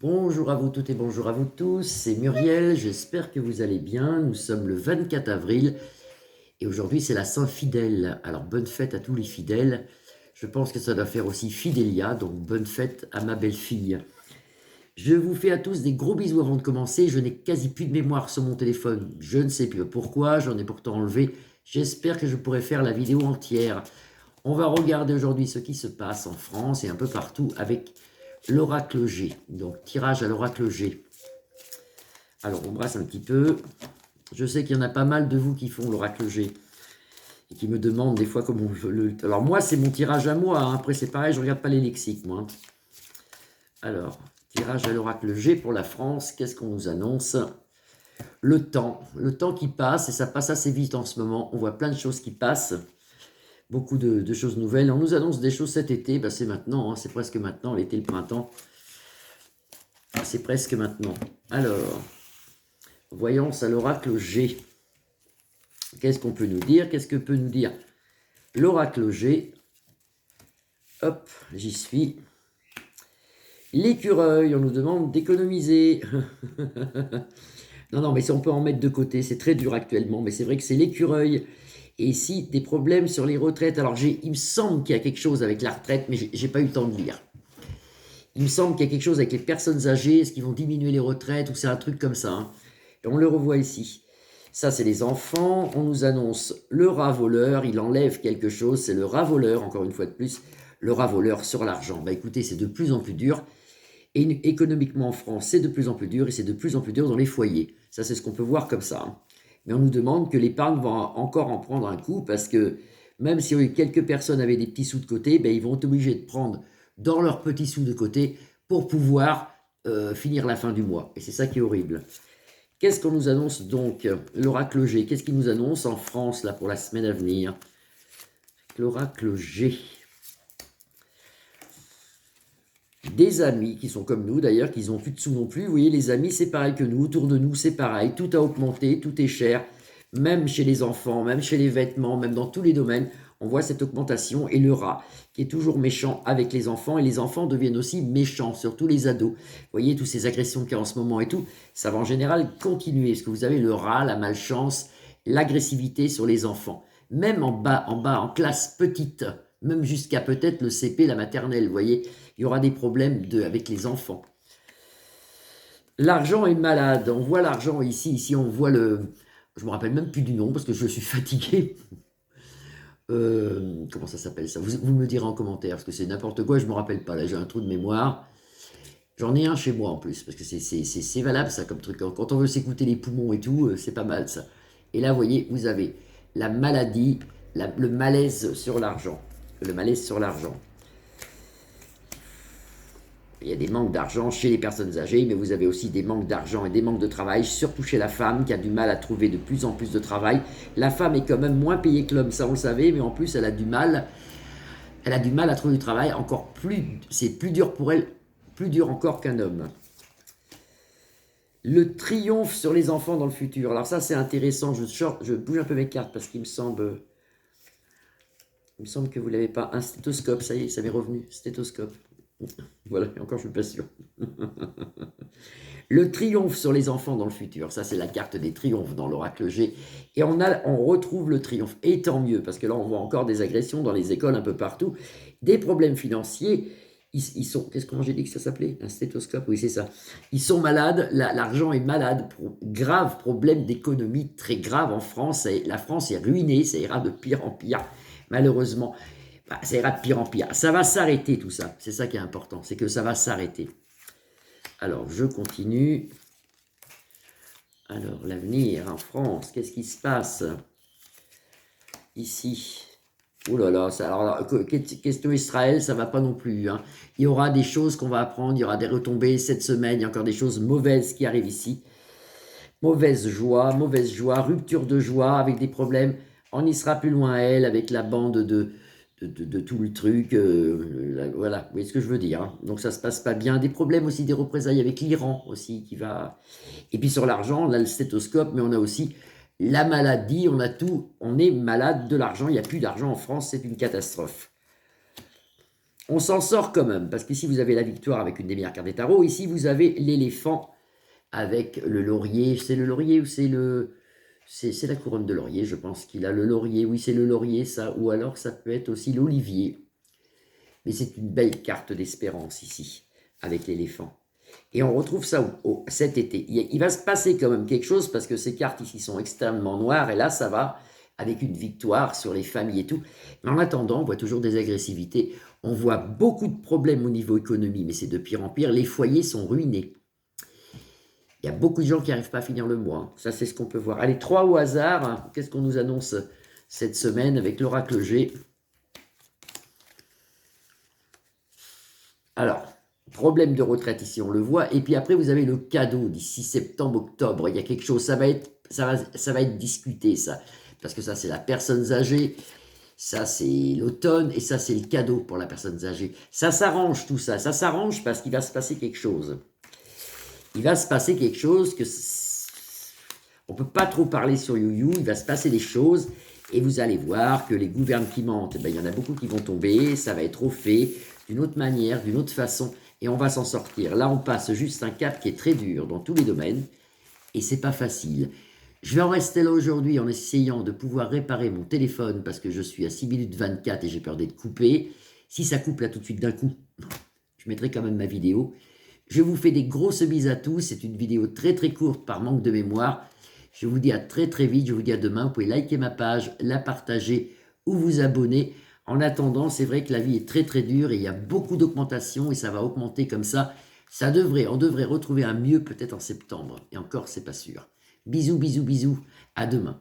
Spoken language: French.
Bonjour à vous toutes et bonjour à vous tous, c'est Muriel, j'espère que vous allez bien. Nous sommes le 24 avril et aujourd'hui c'est la Saint-Fidèle. Alors bonne fête à tous les fidèles. Je pense que ça doit faire aussi Fidélia, donc bonne fête à ma belle-fille. Je vous fais à tous des gros bisous avant de commencer. Je n'ai quasi plus de mémoire sur mon téléphone. Je ne sais plus pourquoi, j'en ai pourtant enlevé. J'espère que je pourrai faire la vidéo entière. On va regarder aujourd'hui ce qui se passe en France et un peu partout avec l'oracle G. Donc tirage à l'oracle G. Alors on brasse un petit peu. Je sais qu'il y en a pas mal de vous qui font l'oracle G et qui me demandent des fois comment le... Alors moi c'est mon tirage à moi, hein. Après c'est pareil, je ne regarde pas les lexiques moi. Alors, tirage à l'oracle G pour la France, qu'est-ce qu'on nous annonce? Le temps qui passe, et ça passe assez vite en ce moment, on voit plein de choses qui passent, beaucoup de choses nouvelles. On nous annonce des choses cet été, ben c'est maintenant, hein, c'est presque maintenant, l'été, le printemps, c'est presque maintenant. Alors, voyance à l'oracle G. Qu'est-ce qu'on peut nous dire? Qu'est-ce que peut nous dire l'oracle G? Hop, j'y suis. L'écureuil, on nous demande d'économiser. Non, mais si on peut en mettre de côté, c'est très dur actuellement, mais c'est vrai que c'est l'écureuil. Et ici, des problèmes sur les retraites. Alors, il me semble qu'il y a quelque chose avec la retraite, mais j'ai pas eu le temps de lire. Il me semble qu'il y a quelque chose avec les personnes âgées, est-ce qu'ils vont diminuer les retraites, ou c'est un truc comme ça, hein. Et on le revoit ici. Ça, c'est les enfants. On nous annonce le rat voleur, il enlève quelque chose, c'est le rat voleur, encore une fois de plus, le rat voleur sur l'argent. Bah écoutez, c'est de plus en plus dur. Et économiquement en France, c'est de plus en plus dur, et c'est de plus en plus dur dans les foyers. Ça, c'est ce qu'on peut voir comme ça, hein. Mais on nous demande que l'épargne va encore en prendre un coup, parce que même si quelques personnes avaient des petits sous de côté, ben, ils vont être obligés de prendre dans leurs petits sous de côté pour pouvoir finir la fin du mois. Et c'est ça qui est horrible. Qu'est-ce qu'on nous annonce donc? L'oracle G, qu'est-ce qu'il nous annonce en France là pour la semaine à venir? L'oracle G. Des amis qui sont comme nous d'ailleurs, qui n'ont plus de sous non plus. Vous voyez, les amis, c'est pareil que nous, autour de nous, c'est pareil. Tout a augmenté, tout est cher, même chez les enfants, même chez les vêtements, même dans tous les domaines. On voit cette augmentation et le rat qui est toujours méchant avec les enfants. Et les enfants deviennent aussi méchants, surtout les ados. Vous voyez, toutes ces agressions qu'il y a en ce moment et tout, ça va en général continuer. Parce que vous avez le rat, la malchance, l'agressivité sur les enfants. Même en bas, en classe petite, même jusqu'à peut-être le CP, la maternelle, vous voyez, il y aura des problèmes avec les enfants. L'argent est malade. On voit l'argent ici. Ici, on voit le... Je me rappelle même plus du nom parce que je suis fatigué. Comment ça s'appelle ça, vous me direz en commentaire parce que c'est n'importe quoi, je ne me rappelle pas. Là, j'ai un trou de mémoire. J'en ai un chez moi en plus parce que c'est valable ça comme truc. Quand on veut s'écouter les poumons et tout, c'est pas mal ça. Et là, vous voyez, vous avez la maladie, le malaise sur l'argent. Le malaise sur l'argent. Il y a des manques d'argent chez les personnes âgées, mais vous avez aussi des manques d'argent et des manques de travail, surtout chez la femme qui a du mal à trouver de plus en plus de travail. La femme est quand même moins payée que l'homme, ça on le savait, mais en plus elle a du mal à trouver du travail, encore plus, c'est plus dur pour elle, plus dur encore qu'un homme. Le triomphe sur les enfants dans le futur. Alors ça c'est intéressant, je bouge un peu mes cartes parce qu'il me semble que vous l'avez pas. Un stéthoscope, ça y est, ça m'est revenu, stéthoscope. Voilà, et encore je suis pas sûr. Le triomphe sur les enfants dans le futur, ça c'est la carte des triomphes dans l'oracle G. Et on retrouve le triomphe, et tant mieux, parce que là on voit encore des agressions dans les écoles un peu partout, des problèmes financiers, ils sont, qu'est-ce que j'ai dit que ça s'appelait? Un stéthoscope, oui c'est ça. Ils sont malades, l'argent est malade, grave problème d'économie, très grave en France, la France est ruinée, ça ira de pire en pire, malheureusement. Ça ira de pire en pire. Ça va s'arrêter tout ça. C'est ça qui est important. C'est que ça va s'arrêter. Alors, je continue. Alors, l'avenir en France. Qu'est-ce qui se passe ici? Oh là là. Alors, question Israël, ça ne va pas non plus, hein. Il y aura des choses qu'on va apprendre. Il y aura des retombées cette semaine. Il y a encore des choses mauvaises qui arrivent ici. Mauvaise joie, rupture de joie avec des problèmes. On y sera plus loin à elle avec la bande de tout le truc, voilà, vous voyez ce que je veux dire, hein. Donc ça se passe pas bien, des problèmes aussi, des représailles avec l'Iran aussi qui va, et puis sur l'argent, on a le stéthoscope, mais on a aussi la maladie, on a tout, on est malade de l'argent, il n'y a plus d'argent en France, c'est une catastrophe. On s'en sort quand même, parce qu'ici, vous avez la victoire avec une des meilleures cartes des tarots. Ici, vous avez l'éléphant avec le laurier. C'est le laurier ou c'est le... C'est la couronne de laurier, je pense qu'il a le laurier. Oui, c'est le laurier, ça. Ou alors, ça peut être aussi l'olivier. Mais c'est une belle carte d'espérance ici, avec l'éléphant. Et on retrouve ça cet été. Il va se passer quand même quelque chose, parce que ces cartes ici sont extrêmement noires. Et là, ça va avec une victoire sur les familles et tout. Mais en attendant, on voit toujours des agressivités. On voit beaucoup de problèmes au niveau économie, mais c'est de pire en pire. Les foyers sont ruinés. Il y a beaucoup de gens qui n'arrivent pas à finir le mois. Ça, c'est ce qu'on peut voir. Allez, 3 au hasard. Qu'est-ce qu'on nous annonce cette semaine avec l'oracle G? Alors, problème de retraite ici, on le voit. Et puis après, vous avez le cadeau d'ici septembre, octobre. Il y a quelque chose, ça va être discuté, ça. Parce que ça, c'est la personne âgée. Ça, c'est l'automne. Et ça, c'est le cadeau pour la personne âgée. Ça s'arrange, tout ça. Ça s'arrange parce qu'il va se passer quelque chose. Il va se passer quelque chose que... On ne peut pas trop parler sur YouYou. Il va se passer des choses. Et vous allez voir que les gouvernements, il y en a beaucoup qui vont tomber. Ça va être refait d'une autre manière, d'une autre façon. Et on va s'en sortir. Là, on passe juste un cap qui est très dur dans tous les domaines. Et c'est pas facile. Je vais en rester là aujourd'hui en essayant de pouvoir réparer mon téléphone parce que je suis à 6 minutes 24 et j'ai peur d'être coupé. Si ça coupe là tout de suite d'un coup, je mettrai quand même ma vidéo. Je vous fais des grosses bises à tous. C'est une vidéo très très courte par manque de mémoire. Je vous dis à très très vite. Je vous dis à demain. Vous pouvez liker ma page, la partager ou vous abonner. En attendant, c'est vrai que la vie est très très dure et il y a beaucoup d'augmentation et ça va augmenter comme ça. On devrait retrouver un mieux peut-être en septembre. Et encore, c'est pas sûr. Bisous, bisous, bisous. À demain.